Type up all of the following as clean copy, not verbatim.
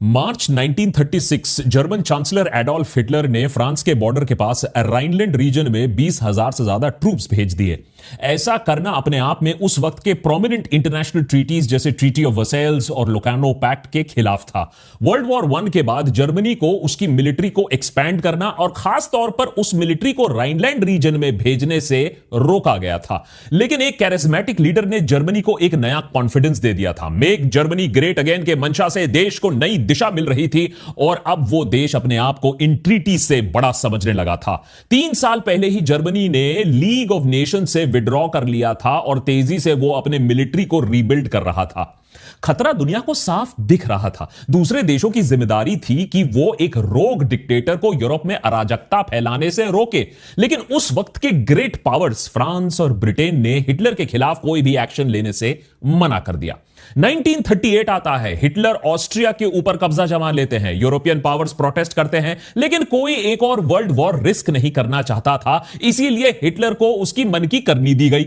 मार्च 1936 German chancellor Adolf Hitler ने France के border के पास राइनलैंड रीजन में 20,000 से ज्यादा ट्रूप्स भेज दिए। ऐसा करना अपने आप में उस वक्त के प्रोमिनेंट इंटरनेशनल ट्रीटीज जैसे ट्रीटी ऑफ वर्सेल्स और लोकानो पैक्ट के खिलाफ था। वर्ल्ड वॉर वन के बाद जर्मनी को उसकी मिलिट्री को एक्सपैंड करना और खास तौर पर उस मिलिट्री को राइनलैंड रीजन में भेजने से रोका गया था। लेकिन एक कैरिस्मेटिक लीडर ने जर्मनी को एक नया कॉन्फिडेंस दे दिया था। मेक जर्मनी ग्रेट अगेन के मंशा से देश को नई दिशा मिल रही थी और अब वो देश अपने आप को इन ट्रीटी से बड़ा समझने लगा था। 3 साल पहले ही जर्मनी ने लीग ऑफ नेशन से विड्रॉ कर लिया था और तेजी से वो अपने मिलिट्री को रीबिल्ड कर रहा था। खतरा दुनिया को साफ दिख रहा था। दूसरे देशों की जिम्मेदारी थी कि वो एक रोग डिक्टेटर को यूरोप में अराजकता फैलाने से रोके। लेकिन उस वक्त के ग्रेट पावर्स फ्रांस और ब्रिटेन ने हिटलर के खिलाफ कोई भी एक्शन लेने से मना कर दिया। 1938 आता है, हिटलर ऑस्ट्रिया के ऊपर कब्जा जमा लेते हैं। यूरोपियन पावर्स प्रोटेस्ट करते हैं, लेकिन कोई एक और वर्ल्ड वॉर रिस्क नहीं करना चाहता था, इसीलिए हिटलर को उसकी मन की करनी दी गई।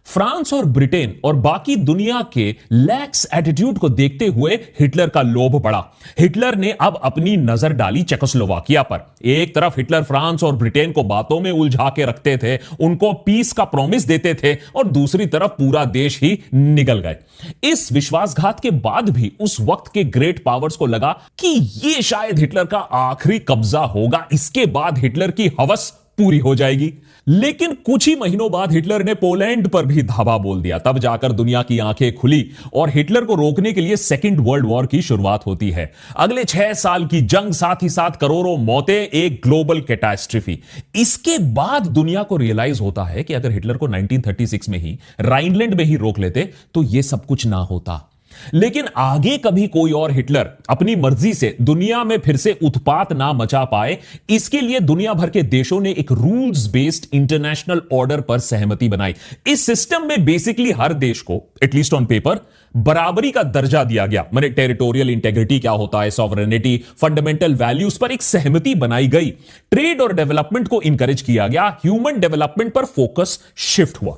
फ्रांस और ब्रिटेन और बाकी दुनिया के लैक्स एटीट्यूड को देखते हुए हिटलर का लोभ बढ़ा। हिटलर ने अब अपनी नजर डाली चेकोस्लोवाकिया पर। एक तरफ हिटलर फ्रांस और ब्रिटेन को बातों में उलझा के रखते थे, उनको पीस का प्रॉमिस देते थे, और दूसरी तरफ पूरा देश ही निगल गए। इस विश्वासघात के बाद भी उस वक्त के ग्रेट पावर्स को लगा कि यह शायद हिटलर का आखिरी कब्जा होगा, इसके बाद हिटलर की हवस पूरी हो जाएगी। लेकिन कुछ ही महीनों बाद हिटलर ने पोलैंड पर भी धावा बोल दिया। तब जाकर दुनिया की आंखें खुली और हिटलर को रोकने के लिए सेकेंड वर्ल्ड वॉर की शुरुआत होती है। अगले 6 साल की जंग, साथ ही साथ करोड़ों मौतें, एक ग्लोबल कैटास्ट्रॉफी। इसके बाद दुनिया को रियलाइज होता है कि अगर हिटलर को 1936 में ही राइनलैंड में ही रोक लेते तो यह सब कुछ ना होता। लेकिन आगे कभी कोई और हिटलर अपनी मर्जी से दुनिया में फिर से उत्पात ना मचा पाए, इसके लिए दुनिया भर के देशों ने एक रूल्स बेस्ड इंटरनेशनल ऑर्डर पर सहमति बनाई। इस सिस्टम में बेसिकली हर देश को एटलीस्ट ऑन पेपर बराबरी का दर्जा दिया गया। माने टेरिटोरियल इंटेग्रिटी क्या होता है, सॉवरेनिटी, फंडामेंटल वैल्यूज पर एक सहमति बनाई गई। ट्रेड और डेवलपमेंट को इंकरेज किया गया। ह्यूमन डेवलपमेंट पर फोकस शिफ्ट हुआ।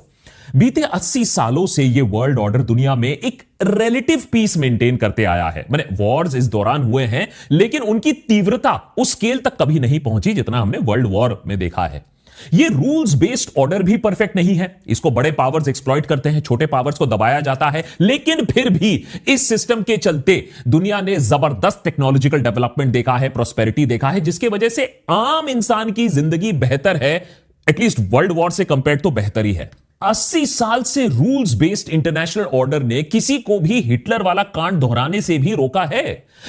बीते 80 सालों से यह वर्ल्ड ऑर्डर दुनिया में एक रिलेटिव पीस मेंटेन करते आया है। माने वॉर्स इस दौरान हुए हैं, लेकिन उनकी तीव्रता उस स्केल तक कभी नहीं पहुंची जितना हमने वर्ल्ड वॉर में देखा है। यह रूल्स बेस्ड ऑर्डर भी परफेक्ट नहीं है। इसको बड़े पावर्स एक्सप्लॉइट करते हैं, छोटे पावर्स को दबाया जाता है। लेकिन फिर भी इस सिस्टम के चलते दुनिया ने जबरदस्त टेक्नोलॉजिकल डेवलपमेंट देखा है, प्रोस्पेरिटी देखा है, जिसकी वजह से आम इंसान की जिंदगी बेहतर है। एटलीस्ट वर्ल्ड वॉर से कंपेयर तो बेहतर ही है। 80 साल से रूल्स बेस्ड इंटरनेशनल ऑर्डर ने किसी को भी हिटलर वाला कांड दोहराने से भी रोका है।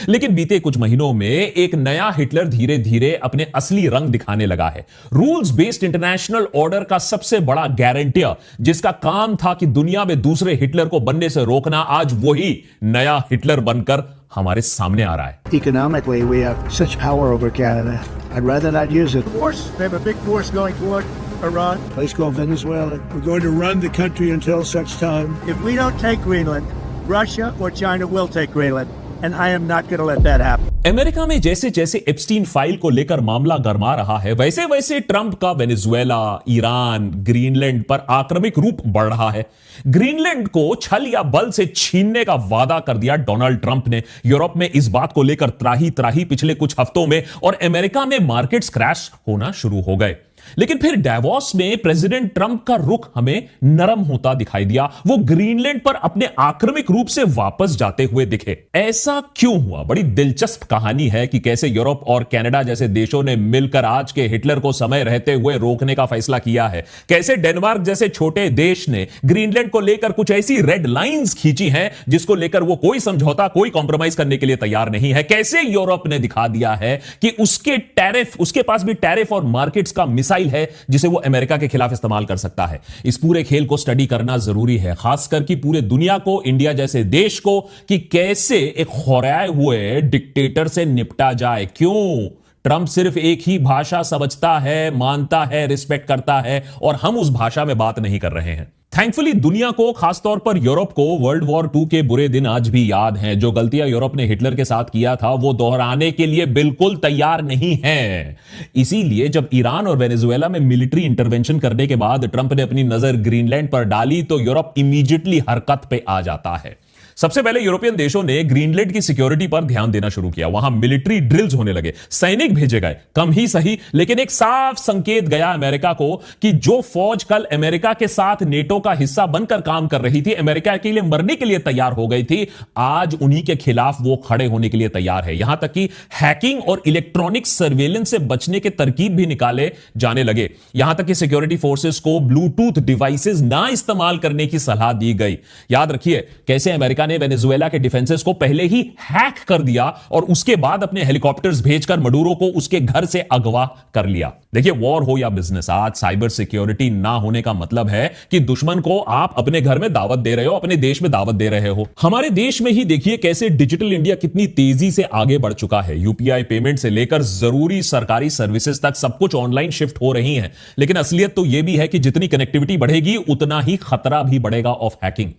लेकिन बीते कुछ महीनों में एक नया हिटलर धीरे धीरे अपने असली रंग दिखाने लगा है। रूल्स बेस्ड इंटरनेशनल ऑर्डर का सबसे बड़ा गारंटियर, जिसका काम था कि दुनिया में दूसरे हिटलर को बनने से रोकना, आज वही नया हिटलर बनकर हमारे सामने आ रहा है। Economically, we have such power over Canada. I'd rather not use it. Force. They have a big force going toward Iran. Let's go Venezuela. We're going to run the country until such time. If we don't take Greenland, Russia or China will take Greenland. And I am not going to let that happen. America में जैसे जैसे Epstein file को लेकर मामला गरमा रहा है, वैसे वैसे ट्रंप का वेनेजुएला, ईरान, ग्रीनलैंड पर आक्रमक रूप बढ़ रहा है। ग्रीनलैंड को छल या बल से छीनने का वादा कर दिया डोनाल्ड ट्रंप ने। यूरोप में इस बात को लेकर त्राही त्राही पिछले कुछ हफ्तों में, और अमेरिका में मार्केट्स क्रैश होना शुरू हो गए। लेकिन फिर डेवोस में प्रेसिडेंट ट्रंप का रुख हमें नरम होता दिखाई दिया। वो ग्रीनलैंड पर अपने आक्रमक रूप से वापस जाते हुए दिखे। ऐसा क्यों हुआ? बड़ी दिलचस्प कहानी है कि कैसे यूरोप और कनाडा जैसे देशों ने मिलकर आज के हिटलर को समय रहते हुए रोकने का फैसला किया है। कैसे डेनमार्क जैसे छोटे देश ने ग्रीनलैंड को लेकर कुछ ऐसी रेड लाइंस खींची हैं जिसको लेकर वो कोई समझौता, कोई कॉम्प्रोमाइज करने के लिए तैयार नहीं है। कैसे यूरोप ने दिखा दिया है कि उसके पास भी टैरिफ और मार्केट्स का मिसाइल है जिसे वो अमेरिका के खिलाफ इस्तेमाल कर सकता है। इस पूरे खेल को स्टडी करना जरूरी है, खासकर कि पूरे दुनिया को, इंडिया जैसे देश को, कि कैसे एक खोराए हुए डिक्टेटर से निपटा जाए। क्यों ट्रंप सिर्फ एक ही भाषा समझता है, मानता है, रिस्पेक्ट करता है, और हम उस भाषा में बात नहीं कर रहे हैं। थैंकफुली दुनिया को, खासतौर पर यूरोप को, वर्ल्ड वॉर 2 के बुरे दिन आज भी याद हैं। जो गलतियां यूरोप ने हिटलर के साथ किया था वो दोहराने के लिए बिल्कुल तैयार नहीं है। इसीलिए जब ईरान और वेनेजुएला में मिलिट्री इंटरवेंशन करने के बाद ट्रंप ने अपनी नजर ग्रीनलैंड पर डाली तो यूरोप इमीडिएटली हरकत पे आ जाता है। सबसे पहले यूरोपियन देशों ने ग्रीनलैंड की सिक्योरिटी पर ध्यान देना शुरू किया। वहां मिलिट्री ड्रिल्स होने लगे, सैनिक भेजे गए, कम ही सही लेकिन एक साफ संकेत गया अमेरिका को कि जो फौज कल अमेरिका के साथ नेटो का हिस्सा बनकर काम कर रही थी, अमेरिका के लिए मरने के लिए तैयार हो गई थी, आज उन्हीं के खिलाफ वो खड़े होने के लिए तैयार है। यहां तक कि हैकिंग और इलेक्ट्रॉनिक सर्वेलेंस से बचने के तरकीब भी निकाले जाने लगे। यहां तक कि सिक्योरिटी फोर्सेस को ब्लूटूथ डिवाइसेस ना इस्तेमाल करने की सलाह दी गई। याद रखिए कैसे अमेरिका ने वेनेजुएला के डिफेंसेस को पहले ही हैक कर दिया और उसके बाद अपने हेलीकॉप्टर्स भेजकर मडूरो को उसके घर से अगवा कर लिया। देखिए, वॉर हो या बिजनेस, आज साइबर सिक्योरिटी ना होने का मतलब है कि दुश्मन को आप अपने घर में दावत दे रहे हो, अपने देश में दावत दे रहे हो। हमारे देश में ही देखिए कैसे डिजिटल इंडिया कितनी तेजी से आगे बढ़ चुका है। यूपीआई पेमेंट से लेकर जरूरी सरकारी सर्विसेज तक सब कुछ ऑनलाइन शिफ्ट हो रही है। लेकिन असलियत तो यह भी है कि जितनी कनेक्टिविटी बढ़ेगी उतना ही खतरा भी बढ़ेगा ऑफ हैकिंग।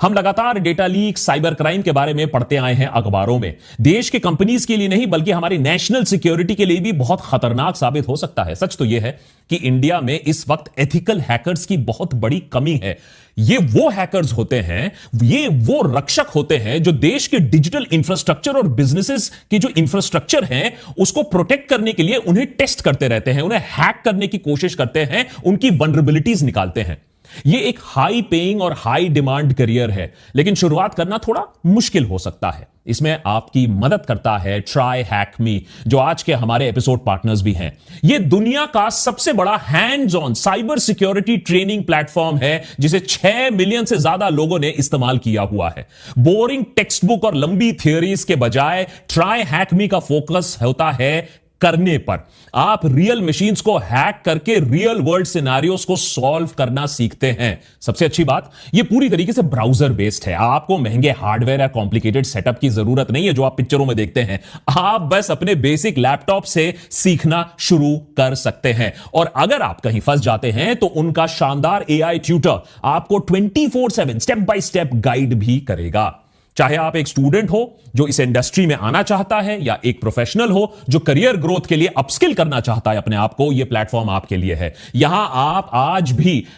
हम लगातार डेटा लीक, साइबर क्राइम के बारे में पढ़ते आए हैं अखबारों में। देश के कंपनीज के लिए नहीं बल्कि हमारी नेशनल सिक्योरिटी के लिए भी बहुत खतरनाक साबित हो सकता है। सच तो यह है कि इंडिया में इस वक्त एथिकल हैकर्स की बहुत बड़ी कमी है। ये वो हैकर्स होते हैं, ये वो रक्षक होते हैं जो देश के डिजिटल इंफ्रास्ट्रक्चर और बिजनेसेस के जो इंफ्रास्ट्रक्चर हैं उसको प्रोटेक्ट करने के लिए उन्हें टेस्ट करते रहते हैं, उन्हें हैक करने की कोशिश करते हैं, उनकी वल्नरेबिलिटीज निकालते हैं। ये एक हाई पेइंग और हाई डिमांड करियर है, लेकिन शुरुआत करना थोड़ा मुश्किल हो सकता है। इसमें आपकी मदद करता है ट्राई हैक मी, जो आज के हमारे एपिसोड पार्टनर्स भी हैं। यह दुनिया का सबसे बड़ा hands on cyber security training platform है जिसे 6 मिलियन से ज्यादा लोगों ने इस्तेमाल किया हुआ है। बोरिंग टेक्स्ट बुक और लंबी थियोरीज के बजाय ट्राई हैक मी का फोकस होता है करने पर। आप रियल मशीन्स को हैक करके रियल वर्ल्ड सिनेरियोस को सॉल्व करना सीखते हैं। सबसे अच्छी बात, यह पूरी तरीके से ब्राउजर बेस्ड है। आपको महंगे हार्डवेयर या कॉम्प्लिकेटेड सेटअप की जरूरत नहीं है जो आप पिक्चरों में देखते हैं। आप बस अपने बेसिक लैपटॉप से सीखना शुरू कर सकते हैं। और अगर आप कहीं फंस जाते हैं तो उनका शानदार एआई ट्यूटर आपको 24/7 स्टेप बाय स्टेप गाइड भी करेगा। चाहे आप एक स्टूडेंट हो जो इस इंडस्ट्री में आना चाहता है या एक प्रोफेशनल हो जो करियर ग्रोथ के लिए अपस्किल करना चाहता है अपने आप को, यह प्लेटफॉर्म आपके लिए है। यहां आप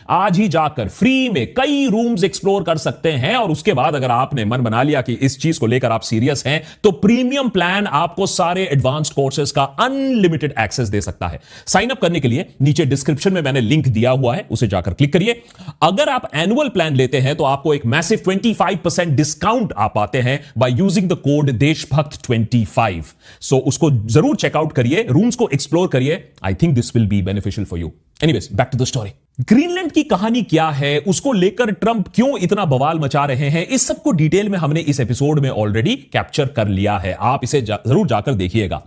आज ही जाकर फ्री में कई रूम्स एक्सप्लोर कर सकते हैं और उसके बाद अगर आपने मन बना लिया कि इस चीज को लेकर आप सीरियस हैं तो प्रीमियम प्लान आपको सारे एडवांस्ड कोर्सेज का अनलिमिटेड एक्सेस दे सकता है। साइन अप करने के लिए नीचे डिस्क्रिप्शन में मैंने लिंक दिया हुआ है, उसे जाकर क्लिक करिए। अगर आप एनुअल प्लान लेते हैं तो आपको एक मैसिव 25% डिस्काउंट आप पाते हैं बाय यूजिंग द कोड देशभक्त 25। सो उसको जरूर चेकआउट करिए, रूम्स को एक्सप्लोर करिए। I think this will be beneficial for you. Anyways, back to the story. Greenland की कहानी क्या है, उसको लेकर ट्रंप क्यों इतना बवाल मचा रहे हैं, इस सब को डिटेल में हमने इस एपिसोड में ऑलरेडी कैप्चर कर लिया है। आप इसे जरूर जाकर देखिएगा।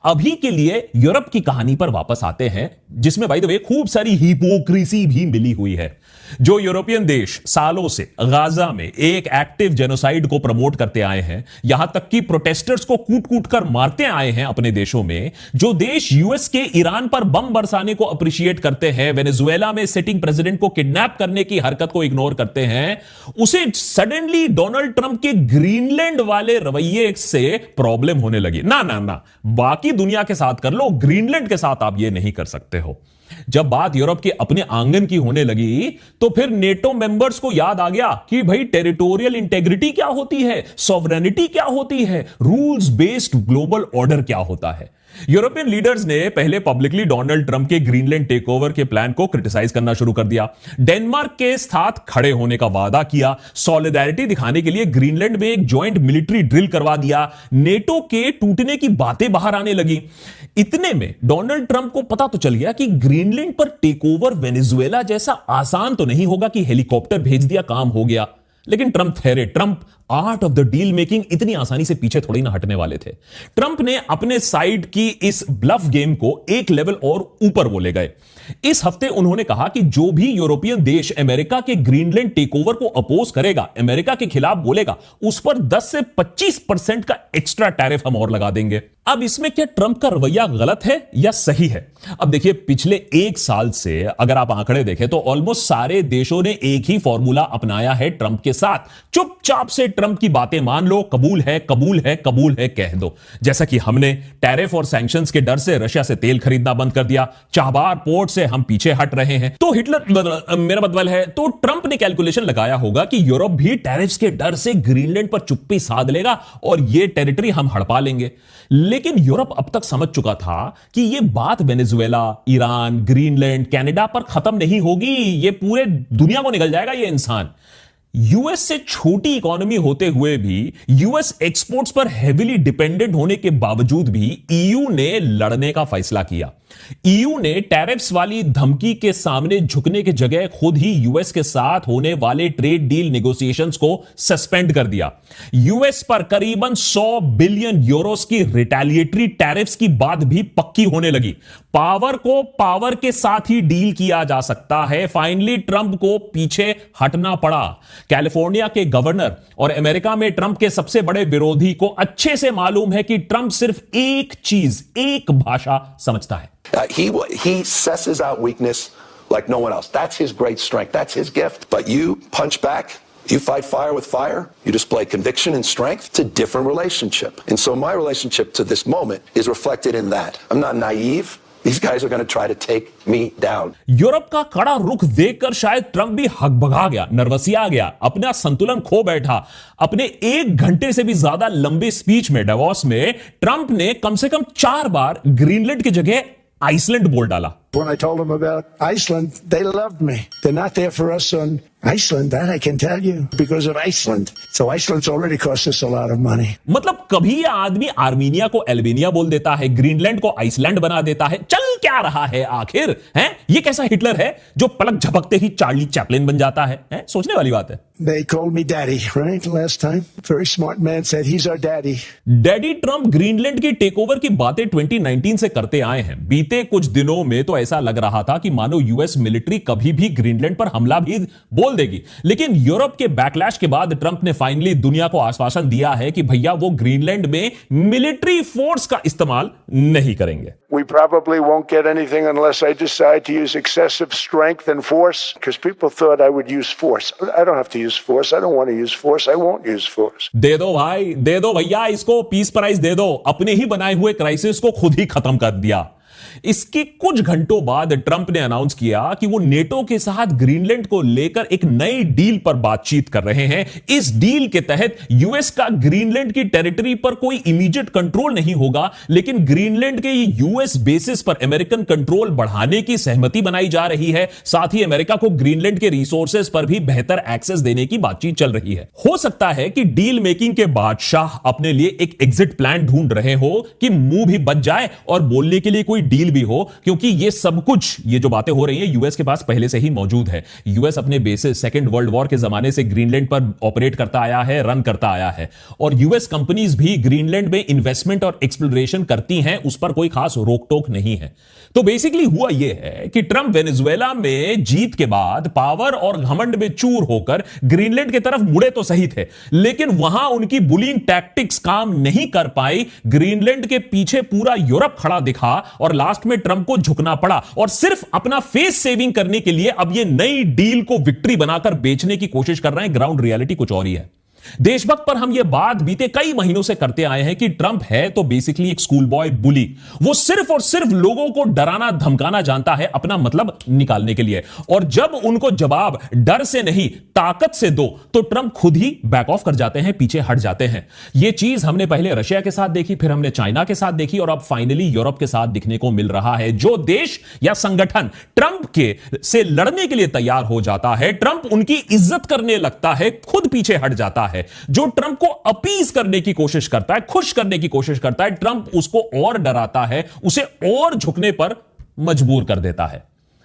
अभी के लिए यूरोप की कहानी पर वापस आते हैं, जिसमें बाय द वे खूब सारी हिपोक्रेसी भी मिली हुई है। जो यूरोपियन देश सालों से गाजा में एक एक्टिव जेनोसाइड को प्रमोट करते आए हैं, यहां तक कि प्रोटेस्टर्स को कूट कूट कर मारते आए हैं अपने देशों में, जो देश यूएस के ईरान पर बम बरसाने को अप्रिशिएट करते हैं, वेनेजुएला में सिटिंग प्रेसिडेंट को किडनैप करने की हरकत को इग्नोर करते हैं, उसे सडनली डोनाल्ड ट्रंप के ग्रीनलैंड वाले रवैये से प्रॉब्लम होने लगी। ना ना ना, बाकी दुनिया के साथ कर लो, ग्रीनलैंड के साथ आप यह नहीं कर सकते हो। जब बात यूरोप के अपने आंगन की होने लगी तो फिर नेटो मेंबर्स को याद आ गया कि भाई टेरिटोरियल इंटेग्रिटी क्या होती है, सॉवरेनिटी क्या होती है, रूल्स बेस्ड ग्लोबल ऑर्डर क्या होता है। यूरोपियन लीडर्स ने पहले पब्लिकली डोनाल्ड ट्रंप के ग्रीनलैंड टेकओवर के प्लान को क्रिटिसाइज करना शुरू कर दिया, डेनमार्क के साथ खड़े होने का वादा किया, सॉलिडेरिटी दिखाने के लिए ग्रीनलैंड में एक जॉइंट मिलिट्री ड्रिल करवा दिया, नेटो के टूटने की बातें बाहर आने लगी। इतने में डोनाल्ड ट्रंप को पता तो चल गया कि ग्रीनलैंड पर टेकओवर वेनेजुएला जैसा आसान तो नहीं होगा कि हेलीकॉप्टर भेज दिया काम हो गया। लेकिन ट्रंप ठहरे। Trump art of the deal making इतनी आसानी से पीछे थोड़ी ना हटने वाले थे। ट्रंप ने अपने साइड की इस ब्लफ गेम को एक लेवल और ऊपर वो ले गए। इस हफ्ते उन्होंने कहा कि जो भी यूरोपियन देश अमेरिका के ग्रीनलैंड टेकओवर को अपोज करेगा, अमेरिका के खिलाफ बोलेगा, उस पर 10 से 25% का एक्स्ट्रा टैरिफ हम और लगा देंगे। अब इसमें क्या ट्रंप का रवैया गलत है या सही है? अब देखिए, पिछले 1 साल से अगर आप आंकड़े देखें तो ऑलमोस्ट सारे देशों ने एक ही फॉर्मूला अपनाया है ट्रंप के साथ। चुपचाप से ट्रंप की बातें मान लो, कबूल है कबूल है कबूल है कह दो। जैसा कि हमने टैरिफ और सैंक्शंस के डर से रशिया से तेल खरीदना बंद कर दिया, चाबार पोर्ट से हम पीछे हट रहे हैं। तो हिटलर मेरा मतलब है, तो ट्रंप ने कैलकुलेशन लगाया होगा कि यूरोप भी टैरिफ्स के डर से ग्रीनलैंड पर चुप्पी साध लेगा और यह टेरिटरी हम हड़पा लेंगे। लेकिन यूरोप अब तक समझ चुका था कि यह बात वेनेजुएला, ईरान, ग्रीनलैंड, कनाडा पर खत्म नहीं होगी, यह पूरे दुनिया को निकल जाएगा यह इंसान। यूएस से छोटी इकोनॉमी होते हुए भी, यूएस एक्सपोर्ट्स पर हेवीली डिपेंडेंट होने के बावजूद भी ईयू ने लड़ने का फैसला किया। ईयू ने टैरिफ्स वाली धमकी के सामने झुकने की जगह खुद ही यूएस के साथ होने वाले ट्रेड डील नेगोशिएशंस को सस्पेंड कर दिया। यूएस पर करीबन 100 बिलियन यूरोस की रिटेलिएटरी टैरिफ्स की बात भी पक्की होने लगी। पावर को पावर के साथ ही डील किया जा सकता है। फाइनली ट्रंप को पीछे हटना पड़ा। कैलिफोर्निया के गवर्नर और अमेरिका में ट्रंप के सबसे बड़े विरोधी को अच्छे से मालूम है कि ट्रंप सिर्फ एक चीज, एक भाषा समझता है। He susses out weakness like no one else. That's his great strength. That's his gift. But you punch back. You fight fire with fire. You display conviction and strength. It's a different relationship. And so my relationship to this moment is reflected in that. I'm not naive. These guys are going to try to take me down. Europe का कड़ा रुख देखकर शायद Trump भी हकभगा गया, नर्वसिया गया, अपना संतुलन खो बैठा। अपने 1 घंटे से भी ज्यादा लंबे स्पीच में डेवोस में ट्रंप ने कम से कम 4 बार ग्रीनलैंड की जगह आइसलैंड बोल डाला। When I told them about Iceland, they loved me. They're not there for us on Iceland, that I can tell you, because of Iceland. So Iceland's already cost us a lot of money. मतलब कभी यह आदमी Armenia को Albania बोल देता है, Greenland को Iceland बना देता है। चल क्या रहा है आखिर? हैं? ये कैसा हिटलर है जो पलक झपकते ही चार्ली चैपलिन बन जाता है? हैं? सोचने वाली बात है। They called me daddy, right? Last time. Very smart man said he's our daddy. Daddy Trump Greenland की टेकओवर की बातें 2019 से करते आए हैं। बीते कुछ दिनों में तो ऐसा लग रहा था कि मानो यूएस मिलिट्री कभी भी ग्रीनलैंड पर हमला भी बोल देगी। लेकिन यूरोप के बैकलैश के बाद ट्रंप ने फाइनली दुनिया को आश्वासन दिया है कि भैया वो ग्रीनलैंड में मिलिट्री फोर्स का इस्तेमाल नहीं करेंगे। We probably won't get anything unless I decide to use excessive strength and force, because people thought I would use force. I don't have to use force. I don't want to use force. I won't use force. दे दो भाई, दे दो भैया, इसको peace prize दे दो। अपने ही बनाए हुए crisis को खुद ही खत्म कर दिया। इसके कुछ घंटों बाद ट्रंप ने अनाउंस किया कि वो नेटो के साथ ग्रीनलैंड को लेकर एक नई डील पर बातचीत कर रहे हैं। इस डील के तहत यूएस का ग्रीनलैंड की टेरिटरी पर कोई इमीडिएट कंट्रोल नहीं होगा, लेकिन ग्रीनलैंड के यूएस बेसिस पर अमेरिकन कंट्रोल बढ़ाने की सहमति बनाई जा रही है। साथ ही अमेरिका को ग्रीनलैंड के रिसोर्सेज पर भी बेहतर एक्सेस देने की बातचीत चल रही है। हो सकता है कि डील मेकिंग के बादशाह अपने लिए एक एग्जिट प्लान ढूंढ रहे हो कि मुंह भी बच जाए और बोलने के लिए कोई डील भी हो, क्योंकि ये सब कुछ, ये जो बातें हो रही हैं, यूएस के पास पहले से ही मौजूद है। यूएस अपने बेसिस सेकेंड वर्ल्ड वॉर के जमाने से ग्रीनलैंड पर ऑपरेट करता आया है, रन करता आया है, और यूएस कंपनीज भी ग्रीनलैंड में इन्वेस्टमेंट और एक्सप्लोरेशन करती हैं, उस पर कोई खास रोक टोक नहीं है। तो बेसिकली हुआ यह है कि ट्रंप वेनेजुएला में जीत के बाद पावर और घमंड में चूर होकर ग्रीनलैंड की तरफ मुड़े तो सही थे, लेकिन वहां उनकी बुलिंग टैक्टिक्स काम नहीं कर पाई। ग्रीनलैंड के पीछे पूरा यूरोप खड़ा दिखा और लास्ट में ट्रंप को झुकना पड़ा, और सिर्फ अपना फेस सेविंग करने के लिए अब ये नई डील को विक्ट्री बनाकर बेचने की कोशिश कर रहे हैं। ग्राउंड रियलिटी कुछ और ही है। देशभक्त पर हम यह बात बीते कई महीनों से करते आए हैं कि ट्रंप है तो बेसिकली एक स्कूल बॉय बुली। वो सिर्फ और सिर्फ लोगों को डराना धमकाना जानता है अपना मतलब निकालने के लिए, और जब उनको जवाब डर से नहीं ताकत से दो तो ट्रंप खुद ही बैक ऑफ कर जाते हैं, पीछे हट जाते हैं। यह चीज हमने पहले रशिया के साथ देखी, फिर हमने चाइना के साथ देखी, और अब फाइनली यूरोप के साथ दिखने को मिल रहा है। जो देश या संगठन ट्रंप के से लड़ने के लिए तैयार हो जाता है, ट्रंप उनकी इज्जत करने लगता है, खुद पीछे हट जाता है। जो ट्रंप को अपीज करने की कोशिश करता है, खुश करने की कोशिश करता है, ट्रंप उसको और डराता है, उसे और झुकने पर मजबूर कर देता है।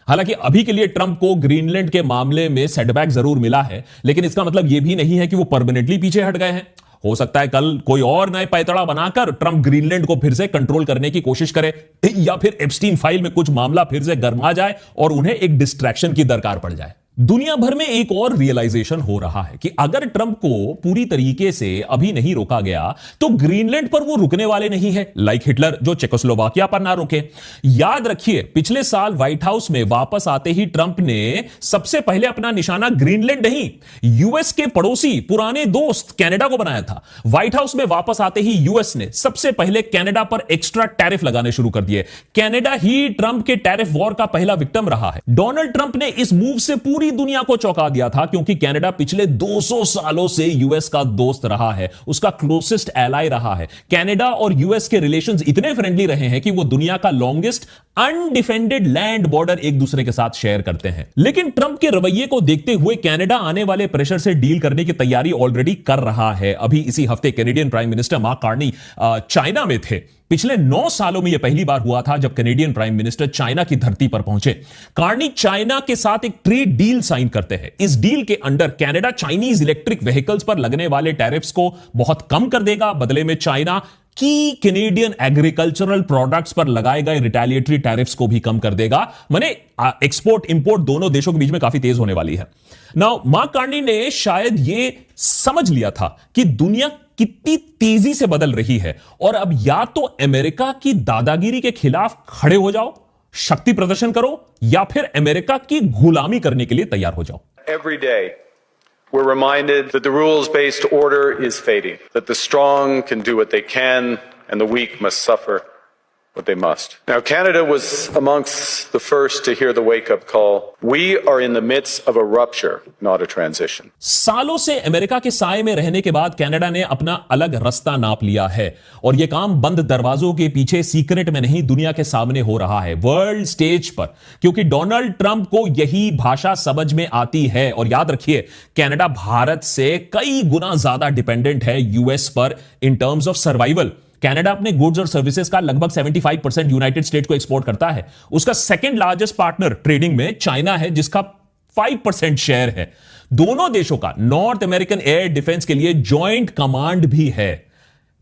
हालांकि अभी के लिए ट्रंप को ग्रीनलैंड के मामले में सेटबैक जरूर मिला है, लेकिन इसका मतलब यह भी नहीं है कि वो परमानेंटली पीछे हट गए हैं। हो सकता है कल कोई और नए पैतड़ा बनाकर ट्रंप ग्रीनलैंड को फिर से कंट्रोल करने की कोशिश करे, या फिर एप्स्टीन फाइल में कुछ मामला फिर से गर्मा जाए और उन्हें एक डिस्ट्रैक्शन की दरकार पड़ जाए। दुनिया भर में एक और रियलाइजेशन हो रहा है कि अगर ट्रंप को पूरी तरीके से अभी नहीं रोका गया तो ग्रीनलैंड पर वो रुकने वाले नहीं है, लाइक हिटलर जो चेकोस्लोवाकिया पर ना रुके। याद रखिए, पिछले साल व्हाइट हाउस में वापस आते ही ट्रंप ने सबसे पहले अपना निशाना ग्रीनलैंड नहीं, यूएस के पड़ोसी पुराने दोस्त कनाडा को बनाया था। व्हाइट हाउस में वापस आते ही यूएस ने सबसे पहले कनाडा पर एक्स्ट्रा टैरिफ लगाने शुरू कर दिए। कनाडा ही ट्रंप के टैरिफ वॉर का पहला विक्टिम रहा है। डोनाल्ड ट्रंप ने इस मूव से पूरी दुनिया को चौंका दिया था, क्योंकि कनाडा पिछले 200 सालों से यूएस का दोस्त रहा है, उसका क्लोजेस्ट एलाय रहा है। कनाडा और यूएस के रिलेशंस इतने फ्रेंडली रहे हैं कि वो दुनिया का लॉन्गेस्ट अनडिफेंडेड लैंड बॉर्डर एक दूसरे के साथ शेयर करते हैं। लेकिन ट्रंप के रवैये को देखते हुए कनाडा आने वाले प्रेशर से डील करने की तैयारी ऑलरेडी कर रहा है। अभी इसी हफ्ते Canadian prime minister mark Carney China में थे। पिछले 9 सालों में यह पहली बार हुआ था जब कैनेडियन प्राइम मिनिस्टर चाइना की धरती पर पहुंचे। कार्नी चाइना के साथ एक ट्रेड डील साइन करते हैं। इस डील के under Canada Chinese electric vehicles पर लगने वाले टैरिफ्स को बहुत कम कर देगा, बदले में चाइना की कैनेडियन एग्रीकल्चरल प्रोडक्ट्स पर लगाए गए रिटेलिएटरी टैरिफ्स को भी कम कर देगा। माने एक्सपोर्ट इंपोर्ट दोनों देशों के बीच में काफी तेज होने वाली है। नाउ मार्क कार्नी ने शायद यह समझ लिया था कि दुनिया कितनी तेजी से बदल रही है और अब या तो अमेरिका की दादागिरी के खिलाफ खड़े हो जाओ, शक्ति प्रदर्शन करो, या फिर अमेरिका की गुलामी करने के लिए तैयार हो जाओ। Every day we're reminded that the rules-based order is fading, that the strong can do what they can and the weak must suffer what they must. Now, Canada was amongst the first to hear the wake-up call. We are in the midst of a rupture, not a transition. सालों से America के साए में रहने के बाद Canada ने अपना अलग रास्ता नाप लिया है और यह काम बंद दरवाजों के पीछे सीक्रेट में नहीं, दुनिया के सामने हो रहा है, वर्ल्ड स्टेज पर, क्योंकि डोनाल्ड ट्रंप को यही भाषा समझ में आती है। और याद रखिए, कनाडा भारत से कई गुना ज्यादा डिपेंडेंट है यूएस पर in terms of survival. Canada अपने गुड्स और सर्विसेज का लगभग 75% यूनाइटेड स्टेट को एक्सपोर्ट करता है। उसका सेकंड लार्जेस्ट पार्टनर ट्रेडिंग में चाइना है, जिसका 5% शेयर है। दोनों देशों का नॉर्थ अमेरिकन एयर डिफेंस के लिए जॉइंट कमांड भी है।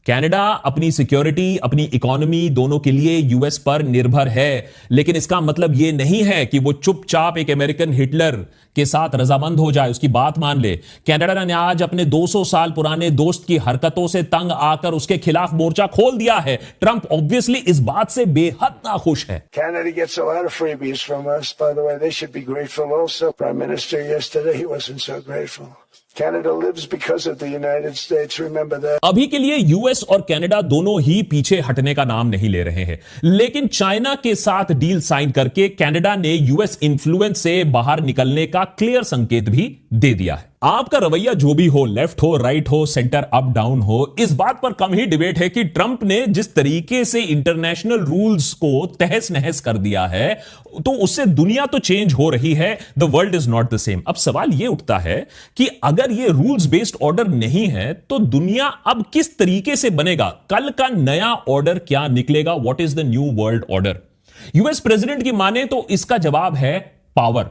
कनाडा अपनी सिक्योरिटी, अपनी इकोनॉमी दोनों के लिए यूएस पर निर्भर है, लेकिन इसका मतलब यह नहीं है कि वो चुपचाप एक अमेरिकन हिटलर के साथ रजामंद हो जाए, उसकी बात मान ले। कनाडा ने आज अपने 200 साल पुराने दोस्त की हरकतों से तंग आकर उसके खिलाफ मोर्चा खोल दिया है। ट्रंप ऑब्वियसली इस बात से बेहद नाखुश है। Canada gets a lot of freebies from us. By the way, they should be grateful also. Prime Minister yesterday, he wasn't so grateful. Canada lives because of the United States. Remember that. अभी के लिए US और Canada दोनों ही पीछे हटने का नाम नहीं ले रहे हैं, लेकिन चाइना के साथ डील साइन करके कनाडा ने यूएस इन्फ्लुएंस से बाहर निकलने का क्लियर संकेत भी दे दिया है। आपका रवैया जो भी हो, लेफ्ट हो, राइट हो, सेंटर अप डाउन हो, इस बात पर कम ही डिबेट है कि ट्रंप ने जिस तरीके से इंटरनेशनल रूल्स को तहस नहस कर दिया है, तो उससे दुनिया तो चेंज हो रही है। The world is not the same. अब सवाल यह उठता है कि अगर यह रूल्स बेस्ड ऑर्डर नहीं है तो दुनिया अब किस तरीके से बनेगा? कल का नया ऑर्डर क्या निकलेगा? What is the new world order? US president की माने तो इसका जवाब है पावर।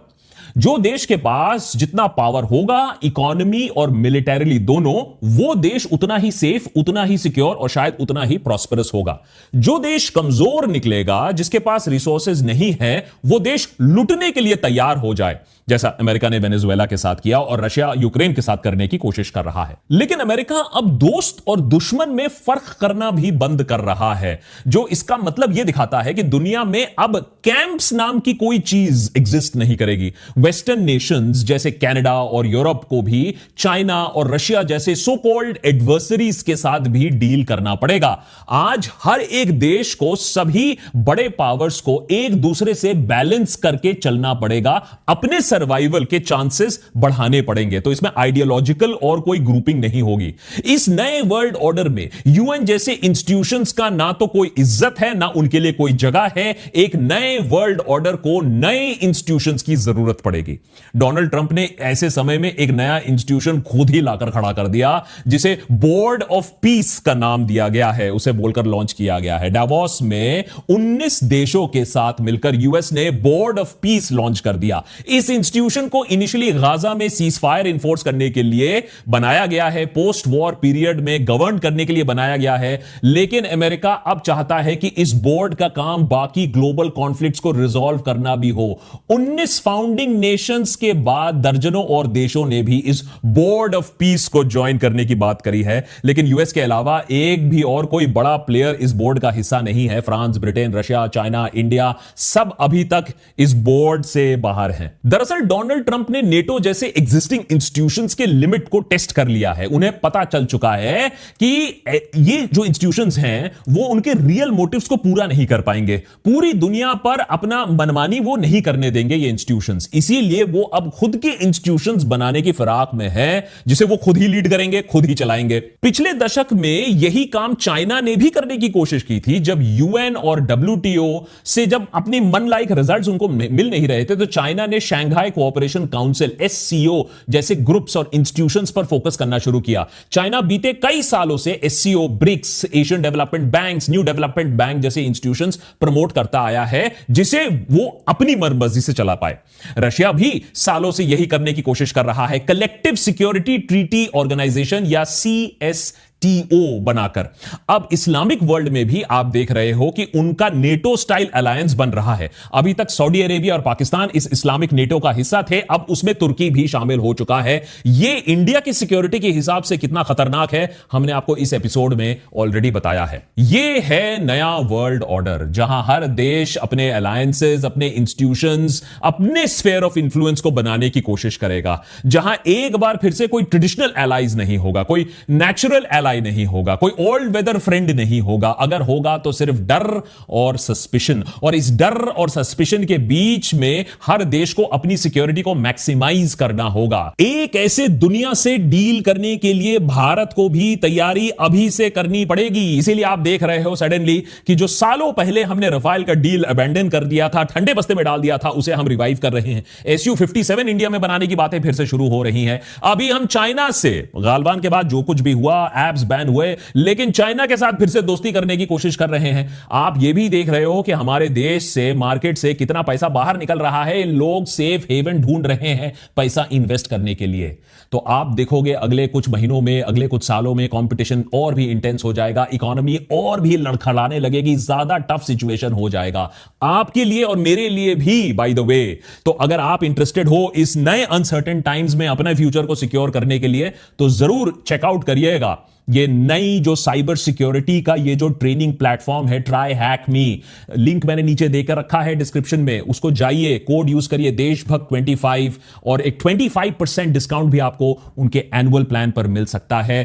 जो देश के पास जितना पावर होगा, इकोनॉमी और मिलिटरीली दोनों, वो देश उतना ही सेफ, उतना ही सिक्योर और शायद उतना ही प्रॉस्परस होगा। जो देश कमजोर निकलेगा, जिसके पास रिसोर्सेज नहीं है, वो देश लुटने के लिए तैयार हो जाए, जैसा अमेरिका ने वेनेजुएला के साथ किया और रशिया यूक्रेन के साथ करने की कोशिश कर रहा है। लेकिन अमेरिका अब दोस्त और दुश्मन में फर्क करना भी बंद कर रहा है, जो इसका मतलब यह दिखाता है कि दुनिया में अब कैंप्स नाम की कोई चीज एग्जिस्ट नहीं करेगी। वेस्टर्न नेशंस जैसे कनाडा और यूरोप को भी चाइना और रशिया जैसे सो कॉल्ड एडवर्सरीज के साथ भी डील करना पड़ेगा। आज हर एक देश को, सभी बड़े पावर्स को एक दूसरे से बैलेंस करके चलना पड़ेगा, अपने सर्वाइवल के चांसेस बढ़ाने पड़ेंगे। तो इसमें आइडियोलॉजिकल और कोई ग्रुपिंग नहीं होगी। इस नए वर्ल्ड ऑर्डर में यूएन जैसे इंस्टीट्यूशंस का ना तो कोई इज्जत है, ना उनके लिए कोई जगह है। एक नए वर्ल्ड ऑर्डर को नए इंस्टीट्यूशंस की जरूरत पड़ेगी। डोनाल्ड ट्रंप ने ऐसे समय में एक नया इंस्टीट्यूशन खुद ही लाकर खड़ा कर दिया, जिसे बोर्ड ऑफ पीस का नाम दिया गया है, उसे बोलकर लॉन्च किया गया है। डावोस में 19 देशों के साथ मिलकर यूएस ने बोर्ड ऑफ पीस लॉन्च कर दिया। इस इंस्टीट्यूशन को इनिशियली गाजा में सीज फायर इन्फोर्स करने के लिए बनाया गया है, पोस्ट वॉर पीरियड में गवर्न करने के लिए बनाया गया है, लेकिन अमेरिका अब चाहता है कि इस बोर्ड का काम बाकी ग्लोबल कॉन्फ्लिक्ट्स को रिजॉल्व करना भी हो। 19 फाउंडिंग नेशंस के बाद दर्जनों और देशों ने भी इस बोर्ड ऑफ पीस को ज्वाइन करने की बात करी है, लेकिन यूएस के अलावा एक भी और कोई बड़ा प्लेयर इस बोर्ड का हिस्सा नहीं है। France, Britain, Russia, China, India सब अभी तक इस बोर्ड से बाहर हैं। दरअसल डोनाल्ड ट्रंप ने नेटो जैसे एग्जिस्टिंग इंस्टीट्यूशंस के लिमिट को टेस्ट कर लिया है। उन्हें पता चल चुका है कि ये जो इंस्टीट्यूशंस हैं वो उनके रियल मोटिव्स को पूरा नहीं कर पाएंगे। पूरी दुनिया पर अपना मनमानी वो नहीं करने देंगे ये इंस्टीट्यूशंस, इसीलिए वो अब खुद के इंस्टीट्यूशंस बनाने की फिराक में है, जिसे वो खुद ही लीड करेंगे, खुद ही चलाएंगे। पिछले दशक में यही काम चाइना ने भी करने की कोशिश की थी। जब यूएन और डब्ल्यूटीओ से जब अपनी मन लाइक रिजल्ट्स उनको मिल नहीं रहे थे, तो चाइना ने शंघाई कोऑपरेशन काउंसिल एससीओ जैसे ग्रुप्स और इंस्टीट्यूशंस पर फोकस करना शुरू किया। चाइना बीते कई सालों से SCO, BRICS, Asian development banks, new development bank जैसे इंस्टीट्यूशंस प्रमोट करता आया है, जिसे वो अपनी मर्जी से चला पाए। रशिया भी सालों से यही करने की कोशिश कर रहा है, कलेक्टिव सिक्योरिटी ट्रीटी ऑर्गेनाइजेशन या CSTO बनाकर। अब इस्लामिक वर्ल्ड में भी आप देख रहे हो कि उनका नेटो स्टाइल अलायंस बन रहा है। अभी तक सऊदी अरेबिया और पाकिस्तान इस इस्लामिक नेटो का हिस्सा थे, अब उसमें तुर्की भी शामिल हो चुका है। यह इंडिया की सिक्योरिटी के हिसाब से कितना खतरनाक है, हमने आपको इस एपिसोड में ऑलरेडी बताया है। यह है नया वर्ल्ड ऑर्डर, जहां हर देश अपने अलायंसेस, अपने इंस्टीट्यूशंस, अपने स्फेयर ऑफ इंफ्लुएंस को बनाने की कोशिश करेगा, जहां एक बार फिर से कोई ट्रेडिशनल एलाइज नहीं होगा, कोई नेचुरल नहीं होगा, कोई ओल्ड वेदर फ्रेंड नहीं होगा। अगर होगा तो सिर्फ डर और सस्पिशन, और इस डर और सस्पिशन के बीच में हर देश को अपनी सिक्योरिटी को मैक्सिमाइज करना होगा। एक ऐसे दुनिया से डील करने के लिए भारत को भी तैयारी अभी से करनी पड़ेगी। इसीलिए आप देख रहे हो सडनली कि जो सालों पहले हमने रफाल का डील अबैंडन कर दिया था, ठंडे बस्ते में डाल दिया था, उसे हम रिवाइव कर रहे हैं। SU-57 इंडिया में बनाने की बातें फिर से शुरू हो रही हैं। अभी हम चाइना से गालवान के बाद जो कुछ भी हुआ, एप्स बैन हुए, लेकिन चाइना के साथ फिर से दोस्ती करने की कोशिश कर रहे हैं। आप यह भी देख रहे हो कि हमारे देश से, मार्केट से कितना पैसा बाहर निकल रहा है। लोग सेफ हेवन ढूंढ रहे हैं पैसा इन्वेस्ट करने के लिए। तो आप देखोगे अगले कुछ महीनों में, अगले कुछ सालों में कंपटीशन और भी इंटेंस हो जाएगा, इकोनॉमी और भी लड़खड़ाने लगेगी, ज्यादा टफ सिचुएशन हो जाएगा आपके लिए और मेरे लिए भी, बाय द वे। तो अगर आप इंटरेस्टेड हो इस नए अनसर्टेन टाइम्स में अपने फ्यूचर को सिक्योर करने के लिए, तो जरूर चेकआउट करिएगा ये नई जो साइबर सिक्योरिटी का ये जो ट्रेनिंग प्लेटफॉर्म है, ट्राई हैक मी। लिंक मैंने नीचे देकर रखा है डिस्क्रिप्शन में, उसको जाइए, कोड यूज करिए देशभक्त 25 और एक 25% डिस्काउंट भी आपको उनके एनुअल प्लान पर मिल सकता है।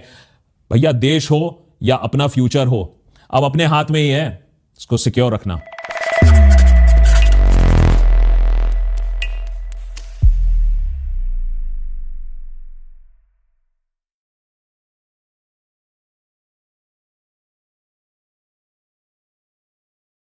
भैया देश हो या अपना फ्यूचर हो, अब अपने हाथ में ही है, इसको सिक्योर रखना।